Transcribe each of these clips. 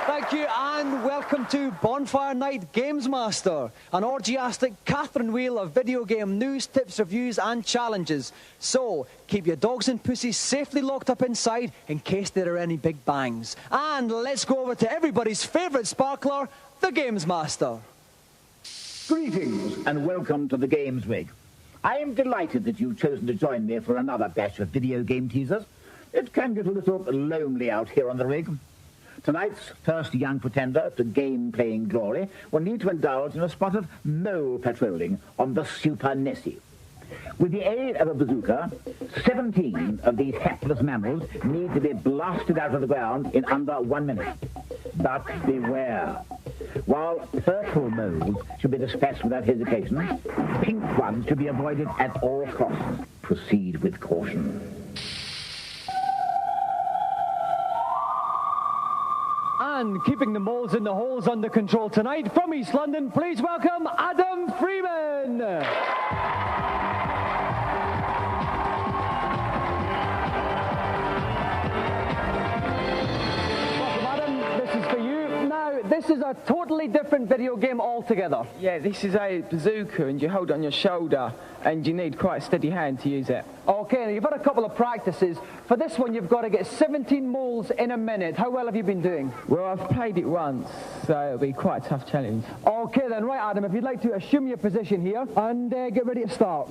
Thank you, and welcome to Bonfire Night Gamesmaster, an orgiastic Catherine wheel of video game news, tips, reviews and challenges. So, keep your dogs and pussies safely locked up inside in case there are any big bangs. And let's go over to everybody's favourite sparkler, the Gamesmaster. Greetings and welcome to the Games Rig. I am delighted that you've chosen to join me for another batch of video game teasers. It can get a little lonely out here on the rig. Tonight's first young pretender to game-playing glory will need to indulge in a spot of mole patrolling on the Super Nessie. With the aid of a bazooka, 17 of these hapless mammals need to be blasted out of the ground in under 1 minute. But beware. While purple moles should be dispatched without hesitation, pink ones should be avoided at all costs. Proceed with caution. And keeping the moles in the holes under control tonight, from East London, please welcome Adam Freeman. Welcome, Adam. This is for you. Now, this is a totally different video game altogether. Yeah, this is a bazooka, and you hold it on your shoulder, and you need quite a steady hand to use it. Okay, now you've had a couple of practices. For this one, you've got to get 17 moles in a minute. How well have you been doing? Well, I've played it once, so it'll be quite a tough challenge. Okay then, right Adam, if you'd like to assume your position here and get ready to start.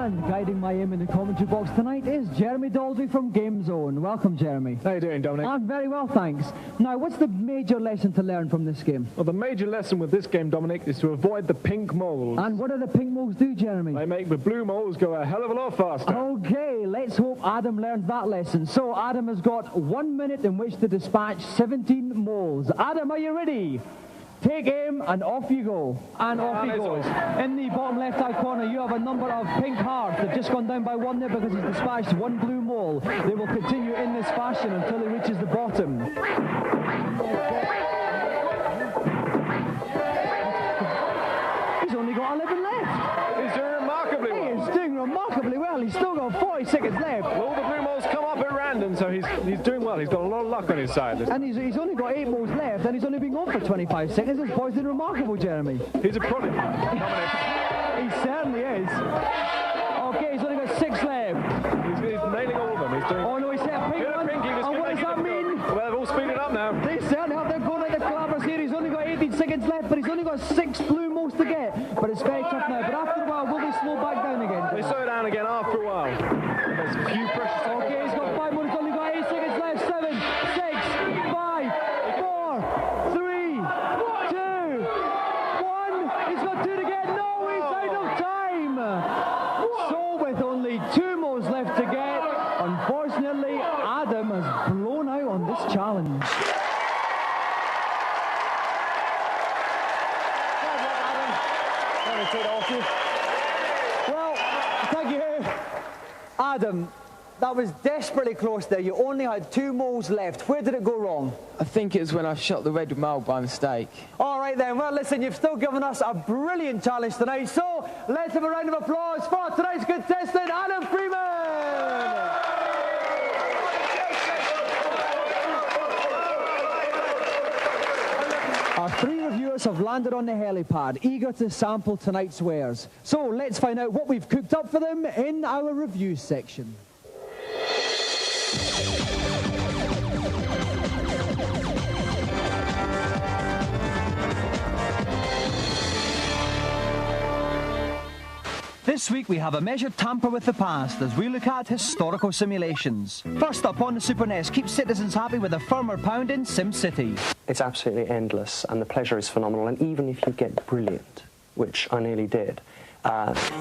And guiding my aim in the commentary box tonight is Jeremy Daldry from Game Zone. Welcome, Jeremy. How you doing, Dominic? I'm very well, thanks. Now, what's the major lesson to learn from this game? Well, the major lesson with this game, Dominic, is to avoid the pink moles. And what do the pink moles do, Jeremy? They make the blue moles go a hell of a lot faster. Okay, let's hope Adam learns that lesson. So, Adam has got 1 minute in which to dispatch 17 moles. Adam, are you ready? Take aim and off you go. And off he goes. In the bottom left-hand corner, you have a number of pink hearts. They've just gone down by one there because he's dispatched one blue mole. They will continue in this fashion until he reaches the bottom. He's only got 11 left. He's doing remarkably well. He's doing remarkably well. He's still got 40 seconds left. All the blue moles come up at random, so he's doing well. He's got a lot of luck on his side. And he's only got 8 moles left, and he's only been on for 25 seconds. This boy's doing remarkable, Jeremy. He's a prodigy. He certainly is. Okay, he's only got 6 left. He's nailing all of them. He's doing... Oh no, he's set a pink one. And what does that mean? Well, they've all speeded up now. They certainly have. They're going like the Calabras here. He's only got 18 seconds left, but he's only got 6 blue moles to get. But it's very tough now. But after a while, will they slow back down again? They slow down again after a while. There's a few precious seconds. Okay, he's got 5 more. He's only got 8 seconds left. 7, 6, 5, 4, 3, 2, 1. He's got 2 to get. No, he's out of time. So with only 2 moles left to get, unfortunately, Adam has blown out on this challenge. Well, thank you. Adam, that was desperately close there. You only had 2 moles left. Where did it go wrong? I think it was when I shot the red mole by mistake. All right then. Well, listen, you've still given us a brilliant challenge tonight. So let's have a round of applause for tonight's contestant, Adam Freeman. Our 3 reviewers have landed on the helipad, eager to sample tonight's wares. So let's find out what we've cooked up for them in our review section. This week we have a measured tamper with the past as we look at historical simulations. First up on the Super NES, keep citizens happy with a firmer pound in SimCity. It's absolutely endless and the pleasure is phenomenal, and even if you get brilliant, which I nearly did,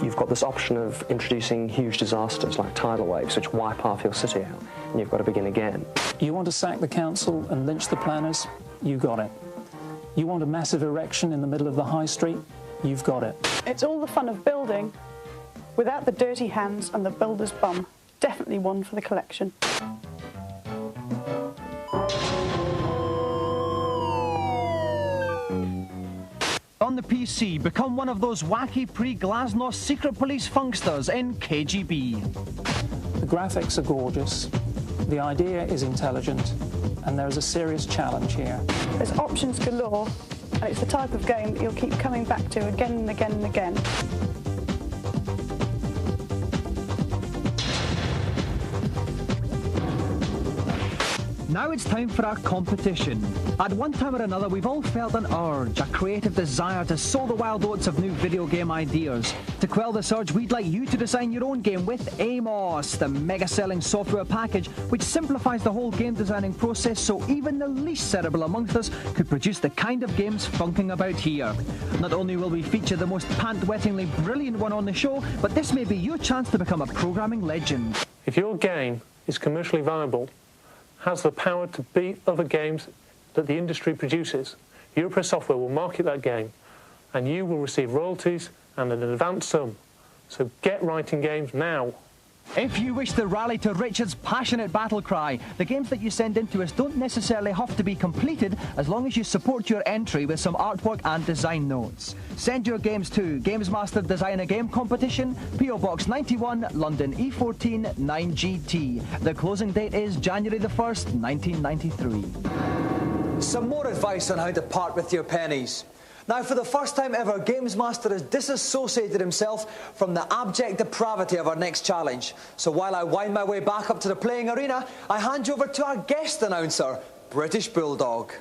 you've got this option of introducing huge disasters like tidal waves which wipe half your city out, and you've got to begin again. You want to sack the council and lynch the planners? You got it. You want a massive erection in the middle of the high street? You've got it. It's all the fun of building without the dirty hands and the builder's bum. Definitely one for the collection. On the PC, become one of those wacky pre-Glasnost secret police funksters in KGB. The graphics are gorgeous. The idea is intelligent, and there is a serious challenge here. There's options galore, and it's the type of game that you'll keep coming back to again and again and again. Now it's time for our competition. At one time or another, we've all felt an urge, a creative desire to sow the wild oats of new video game ideas. To quell this urge, we'd like you to design your own game with Amos, the mega-selling software package which simplifies the whole game designing process so even the least cerebral amongst us could produce the kind of games funking about here. Not only will we feature the most pant-wettingly brilliant one on the show, but this may be your chance to become a programming legend. If your game is commercially viable, has the power to beat other games that the industry produces, Europress Software will market that game and you will receive royalties and an advance sum. So get writing games now. If you wish to rally to Richard's passionate battle cry, the games that you send in to us don't necessarily have to be completed as long as you support your entry with some artwork and design notes. Send your games to Gamesmaster Design a Game Competition, PO Box 91, London E14 9GT. The closing date is January the 1st, 1993. Some more advice on how to part with your pennies. Now, for the first time ever, Gamesmaster has disassociated himself from the abject depravity of our next challenge. So while I wind my way back up to the playing arena, I hand you over to our guest announcer, British Bulldog.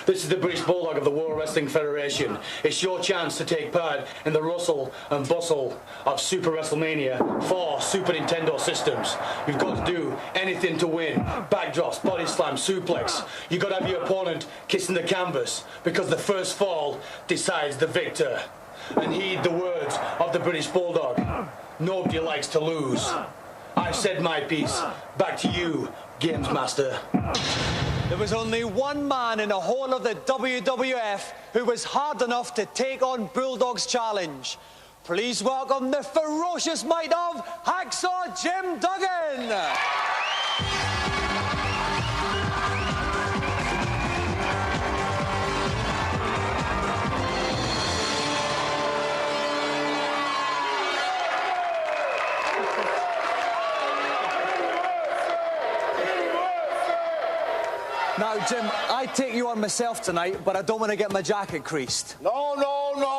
This is the British Bulldog of the World Wrestling Federation. It's your chance to take part in the rustle and bustle of Super WrestleMania for Super Nintendo systems. You've got to do anything to win. Backdrops, body slam, suplex. You've got to have your opponent kissing the canvas because the first fall decides the victor. And heed the words of the British Bulldog. Nobody likes to lose. I've said my piece. Back to you, Gamesmaster. There was only one man in the whole of the WWF who was hard enough to take on Bulldog's challenge. Please welcome the ferocious might of Hacksaw Jim Duggan. Now, Jim, I take you on myself tonight, but I don't want to get my jacket creased. No,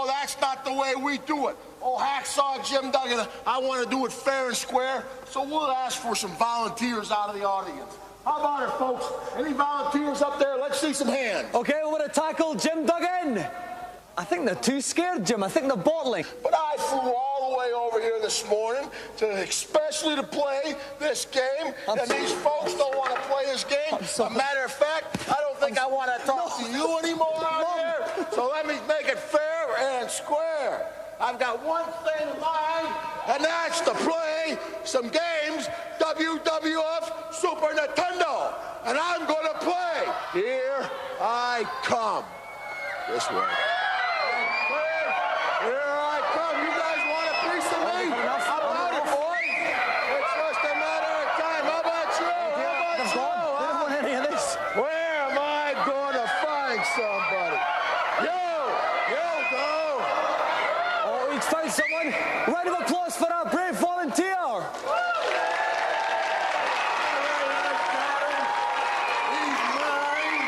that's not the way we do it. Oh, Hacksaw Jim Duggan, I want to do it fair and square, so we'll ask for some volunteers out of the audience. How about it, folks? Any volunteers up there? Let's see some hands. Okay, we're going to tackle Jim Duggan. I think they're too scared, Jim. I think they're bottling. But I flew all the way over here this morning especially to play this game, and these folks don't want to play this game. As a matter of fact, I don't think I want to talk to you anymore out here, so let me make it fair and square. I've got one thing in mind, and that's to play some games, WWF Super Nintendo, and I'm going to play. Here I come. This way. Here I come. You guys want a piece of me? How about it, boy? It's just a matter of time. How about you? How about you? They don't want any of this. Where am I going to find somebody? You go. Oh, he's found someone. Round of applause for our brave volunteer. He's mine,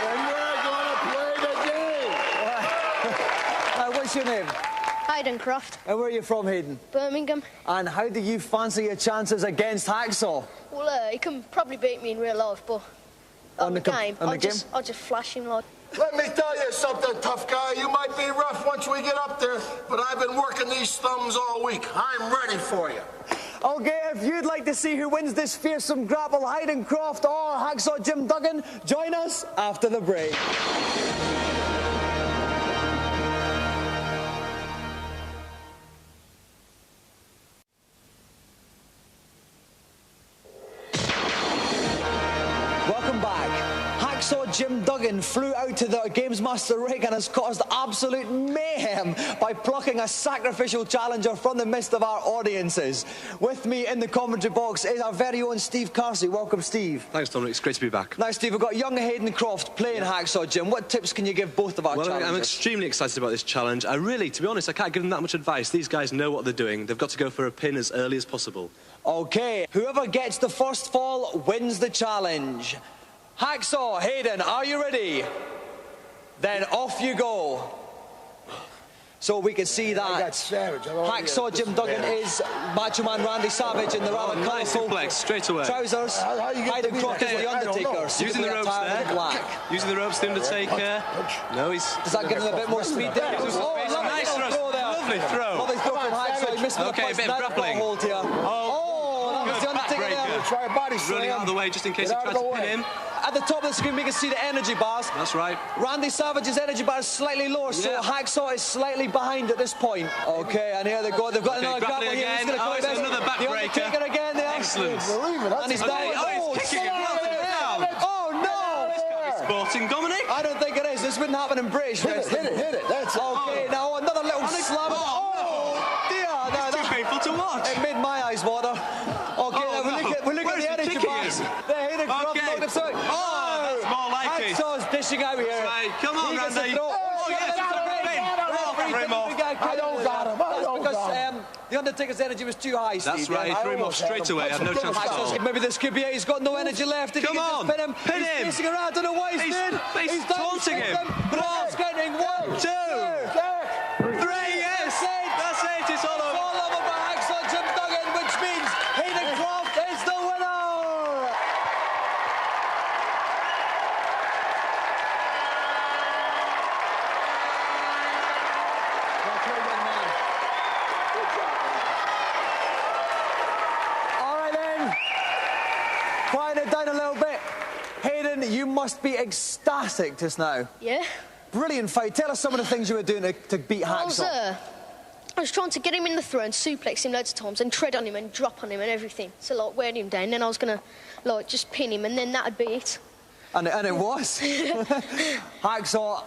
and we're going to play the game. What's your name? Haydencroft. And where are you from, Hayden? Birmingham. And how do you fancy your chances against Hacksaw? Well, he can probably beat me in real life, but on the game, I'll just flash him like. Let me tell you something, tough guy. You might be rough once we get up there, but I've been working these thumbs all week. I'm ready for you. Okay, if you'd like to see who wins this fearsome grapple, Haydencroft or Hacksaw Jim Duggan, join us after the break. Welcome back. Hacksaw Jim Duggan flew out to the Gamesmaster rig and has caused absolute mayhem by plucking a sacrificial challenger from the midst of our audiences. With me in the commentary box is our very own Steve Carsey. Welcome, Steve. Thanks, Dominic. It's great to be back. Now, Steve, we've got young Hayden Croft playing Hacksaw Jim. What tips can you give both of our challengers? I'm extremely excited about this challenge. To be honest, I can't give them that much advice. These guys know what they're doing. They've got to go for a pin as early as possible. OK, whoever gets the first fall wins the challenge. Hacksaw, Hayden, are you ready? Then off you go. So we can see that Hacksaw Jim Duggan is Macho Man Randy Savage in the rather colourful straight away. trousers. Hayden Croft is the Undertaker. Using the ropes there. Black. Using the ropes, the Undertaker. No, he's... Does that give him a bit more speed there? Oh, nice throw there. Lovely throw. Lovely throw from Hacksaw. He missed the a bit of grappling. Hold here. Oh, that was the Undertaker there. Try a body slam. Running out of the way just in case he tries to pin him. At the top of the screen, we can see the energy bars. That's right. Randy Savage's energy bar is slightly lower, so Hacksaw is slightly behind at this point. OK, and here they go. They've got another grapple here. Again. It's another backbreaker. The Undertaker again there. Excellent. And he's down. He's kicking him down. Oh, no. This can't be sporting, Dominic. I don't think it is. This wouldn't happen in British wrestling. Hit it. That's OK, now another little slam. Oh, dear. It's too painful to watch. It made my eyes water. OK, now we look at the energy bars. They're hitting Croft. Hacksaw's dishing out here. Right, come on, Randy. I don't got him. Because the Undertaker's energy was too high, Steve. That's right, he threw him off straight away. I had no chance at all. Maybe this could be it. He's got no energy left. Come on, pin him. Pin him. He's pacing around. I don't know what he's doing. He's taunting him. Croft's getting 1, 2, 3. Yes, that's it. It's all over. It's all over for Hacksaw Jim Duggan, which means Hayden Croft is the winner. Quieten it down a little bit. Hayden, you must be ecstatic just now. Yeah. Brilliant fight. Tell us some of the things you were doing to beat Hacksaw. I was trying to get him in the throw and suplex him loads of times and tread on him and drop on him and everything. So, like, wearing him down. Then I was going to, like, just pin him and then that'd be it. And it was. Hacksaw,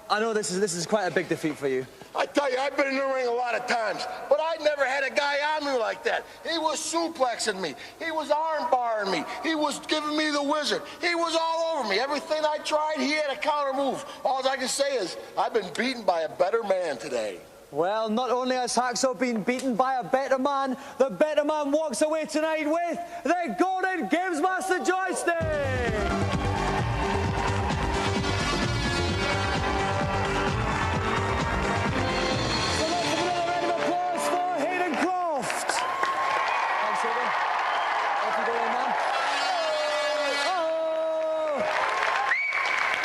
I know this is quite a big defeat for you. I tell you, I've been in the ring a lot of times, but I never had a guy on me like that. He was suplexing me. He was arm barring me. He was giving me the wizard. He was all over me. Everything I tried, he had a counter move. All I can say is, I've been beaten by a better man today. Well, not only has Hacksaw been beaten by a better man, the better man walks away tonight with the Golden Gamesmaster joystick!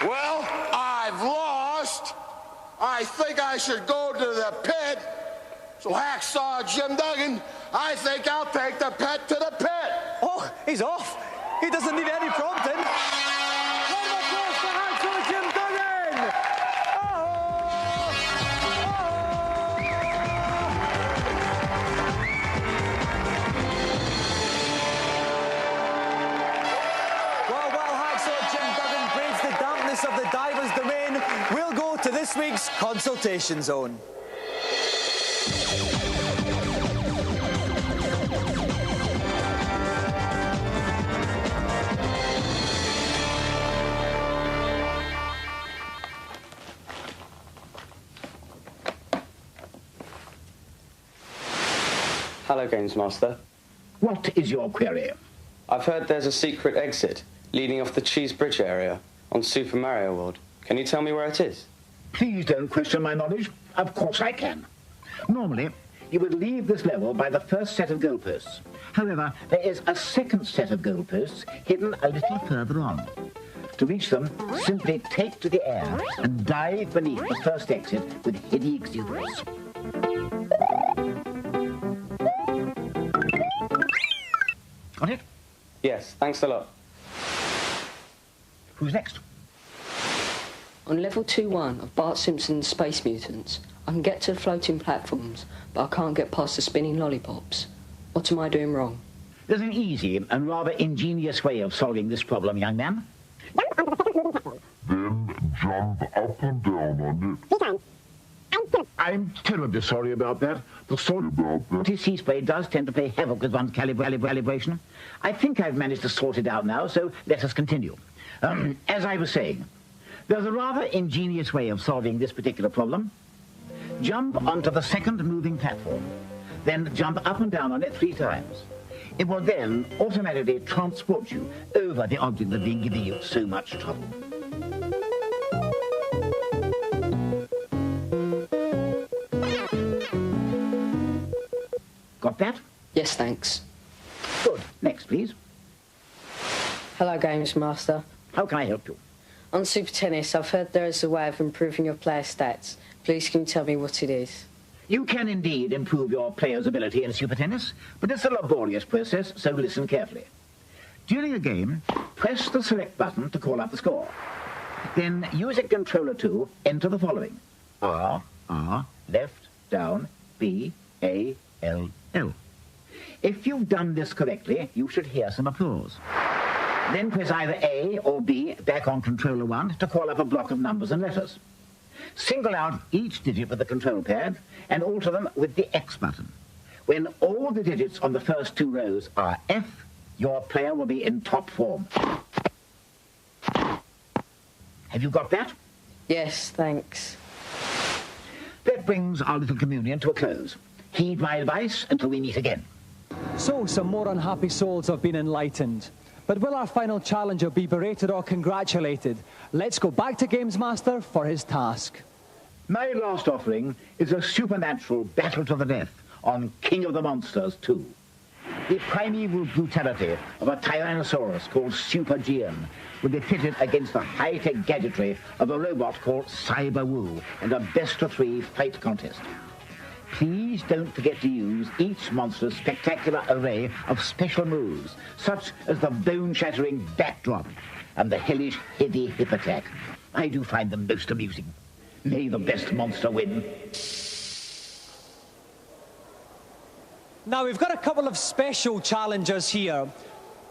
Well, I've lost. I think I should go to the pit. So Hacksaw Jim Duggan, I think I'll take the pit to the pit. Oh, he's off. He doesn't need any prompting. One more applause for Hacksaw Jim Duggan. Well, Hacksaw Jim Duggan braves the dampness of the diver's domain. We'll go to this week's consultation zone. Hello, Gamesmaster. What is your query? I've heard there's a secret exit leading off the Cheese Bridge area on Super Mario World. Can you tell me where it is? Please don't question my knowledge. Of course I can. Normally, you would leave this level by the first set of goalposts. However, there is a second set of goalposts hidden a little further on. To reach them, simply take to the air and dive beneath the first exit with heady exuberance. Got it? Yes, thanks a lot. Who's next? On level 2-1 of Bart Simpson's Space Mutants, I can get to the floating platforms, but I can't get past the spinning lollipops. What am I doing wrong? There's an easy and rather ingenious way of solving this problem, young man. jump up and down on it. I'm terribly sorry about that. Sea spray does tend to play havoc with one's calibration. I think I've managed to sort it out now, so let us continue. As I was saying, there's a rather ingenious way of solving this particular problem. Jump onto the second moving platform, then jump up and down on it 3 times. It will then automatically transport you over the object that's been giving you so much trouble. Got that? Yes, thanks. Good. Next, please. Hello, Gamesmaster. How can I help you? On Super Tennis, I've heard there is a way of improving your player stats. Please, can you tell me what it is? You can indeed improve your player's ability in Super Tennis, but it's a laborious process, so listen carefully. During a game, press the select button to call up the score. Then, using controller 2, enter the following. R, left, down, B, A, L, L. If you've done this correctly, you should hear some applause. Then press either A or B back on controller 1 to call up a block of numbers and letters. Single out each digit with the control pad and alter them with the X button. When all the digits on the first 2 rows are F, your player will be in top form. Have you got that? Yes, thanks. That brings our little communion to a close. Heed my advice until we meet again. So, some more unhappy souls have been enlightened. But will our final challenger be berated or congratulated? Let's go back to Gamesmaster for his task. My last offering is a supernatural battle to the death on King of the Monsters 2. The primeval brutality of a Tyrannosaurus called Super Geon will be pitted against the high-tech gadgetry of a robot called Cyber Woo in a best-of-3 fight contest. Please don't forget to use each monster's spectacular array of special moves, such as the bone-shattering backdrop and the hellish heady hip attack. I do find them most amusing. May the best monster win. Now, we've got a couple of special challengers here.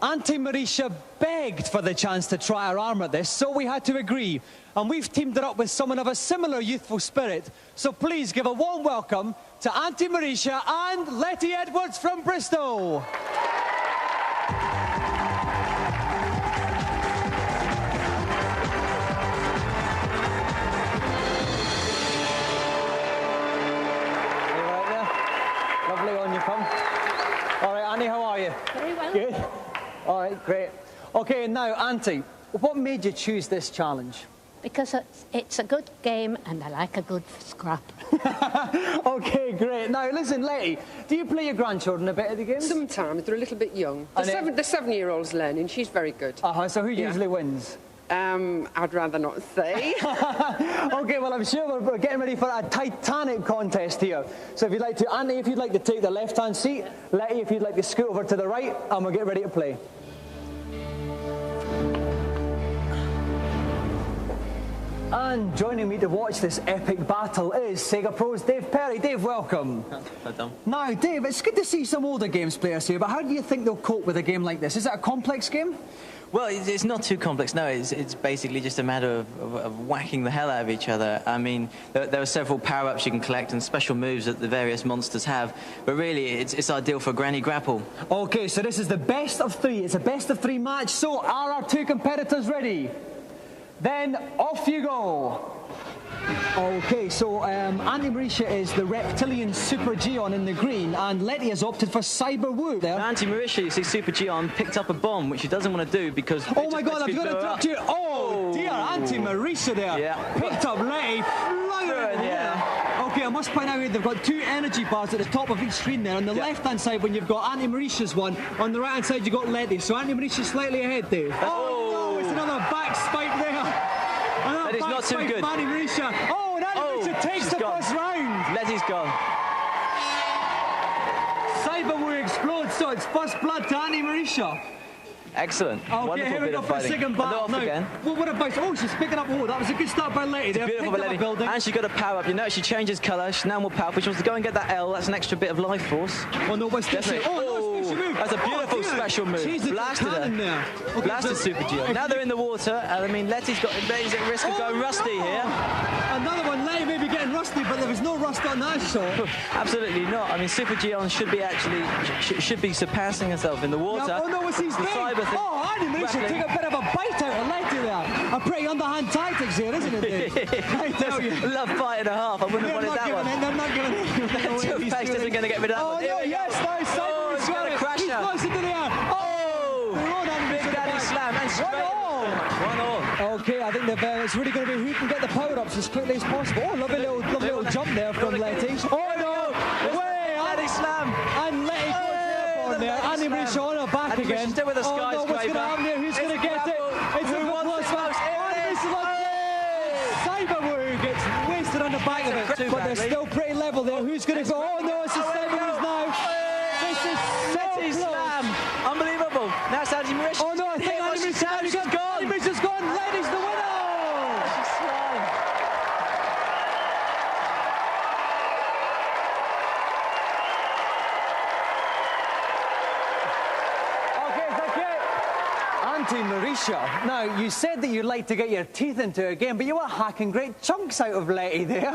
Auntie Marisha begged for the chance to try her arm at this, so we had to agree. And we've teamed her up with someone of a similar youthful spirit. So please give a warm welcome to Auntie Marisha and Letty Edwards from Bristol. Lovely on you come. All right, Auntie, how are you? Very well. Good. All right, great. Okay, now, Auntie, what made you choose this challenge? Because it's a good game and I like a good scrap. Okay, great. Now, listen, Letty, do you play your grandchildren a bit at the games? Sometimes. They're a little bit young. The 7-year-old's learning. She's very good. So who usually wins? I'd rather not say. Okay, well, I'm sure we're getting ready for a titanic contest here. So if you'd like to, Auntie, if you'd like to take the left-hand seat, Letty, if you'd like to scoot over to the right, and we'll get ready to play. And joining me to watch this epic battle is Sega Pro's Dave Perry. Dave, welcome. Hi, Tom. Now, Dave, it's good to see some older games players here, but how do you think they'll cope with a game like this? Is it a complex game? Well, it's not too complex, no. It's basically just a matter of whacking the hell out of each other. I mean, there are several power-ups you can collect and special moves that the various monsters have, but really, it's ideal for Granny Grapple. Okay, so this is the best of 3. It's a best of 3 match, so are our 2 competitors ready? Then off you go. Okay, so Auntie Marisha is the reptilian Super Geon in the green, and Letty has opted for Cyber Woo there. Auntie Marisha, you see, Super Geon picked up a bomb, which she doesn't want to do because... Oh my God, I've got to interrupt you. Oh, dear, Auntie Marisha there. Yeah. Picked up Letty, flung her in the air. Okay, I must point out here they've got 2 energy bars at the top of each screen there. On the left-hand side, when you've got Auntie Marisha's one, on the right-hand side, you've got Letty. So Auntie Marisha's slightly ahead, Dave. Oh, no, it's another back spike there. That is not too good. Auntie Marisha. Oh, and Auntie Marisha takes the first round. Letty's gone. Cyber Woo explodes, so it's first blood to Auntie Marisha. Excellent. Okay, Wonderful here we bit go of for the fighting. second battle. And again. What about... Oh, she's picking up... Oh, that was a good start by Letty. They're Beautiful by Letty. And she got a power-up. You notice she changes colour. She's now more powerful. She wants to go and get that L. That's an extra bit of life force. Oh, no, what's this? Oh, no, That's a beautiful special move. Blasted her. Blasted Super Geo. Now they're in the water, and I mean, Letty's at risk of going rusty here. Another one, Letty may be getting rusty, but there was no rust on that shot. Absolutely not. I mean, Super Geo should be surpassing herself in the water. Yeah, oh no, it's his thing. Oh, Annie Marie should take a bit of a bite out of Letty there. A pretty underhand tactics here, isn't it, Dave? I tell you. Love fight and a half. I wouldn't have wanted that one. They're not giving it. Two-Face isn't going to get rid of that one. Oh, no, yes, nice. Oh, he's got a crasher. He's close into the air. Oh! Big Daddy Slam and straight. 1-1. Okay, I think it's really going to be who can get the power-ups as quickly as possible. Oh, lovely little jump there from Letty. Oh, no! Way! Daddy Slam. And Letty goes there. Annie Marie on her back again. Still with a oh, no, what's going to happen here? Who's going to get it? It's a good close one. Cyberwoo gets wasted on the back of it. But they're still pretty level there. Who's going to go? Oh, no, it's a Cyberwoo's now. This is so Slam. Unbelievable. Now it's Annie Marie. Oh, no, I think Annie Marie's gone. Annie Marie's just gone. Letty's the winner. Auntie Marisha, now you said that you'd like to get your teeth into a game, but you were hacking great chunks out of Letty there.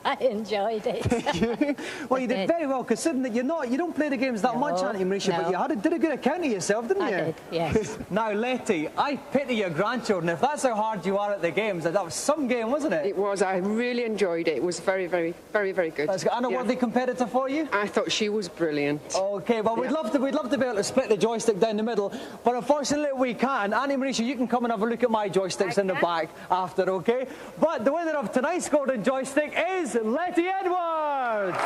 I enjoyed it. Well, you did very well, considering that you don't play the games that much, Auntie Marisha, but you did a good account of yourself, didn't you? I did, yes. Now, Letty, I pity your grandchildren. If that's how hard you are at the games, that was some game, wasn't it? It was. I really enjoyed it. It was very, very, very, very good. That's good. And a worthy competitor for you? I thought she was brilliant. Okay, well, we'd love to be able to split the joystick down the middle, but unfortunately we can't. Annie Marisha, you can come and have a look at my joysticks in the back after, okay? But the winner of tonight's golden joystick is Letty Edwards!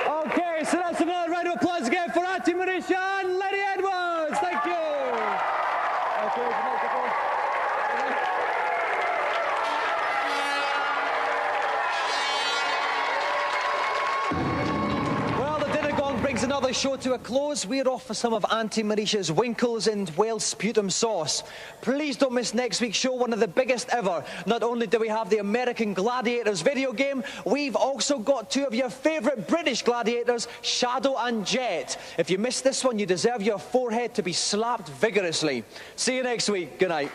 Okay, so that's another round of applause again for Auntie Marisha and Letty Edwards. Thank you. Okay, another show to a close. We're off for some of Auntie Marisha's winkles and Welsh sputum sauce. Please don't miss next week's show, one of the biggest ever. Not only do we have the American Gladiators video game, we've also got two of your favourite British gladiators, Shadow and Jet. If you missed this one, you deserve your forehead to be slapped vigorously. See you next week. Good night.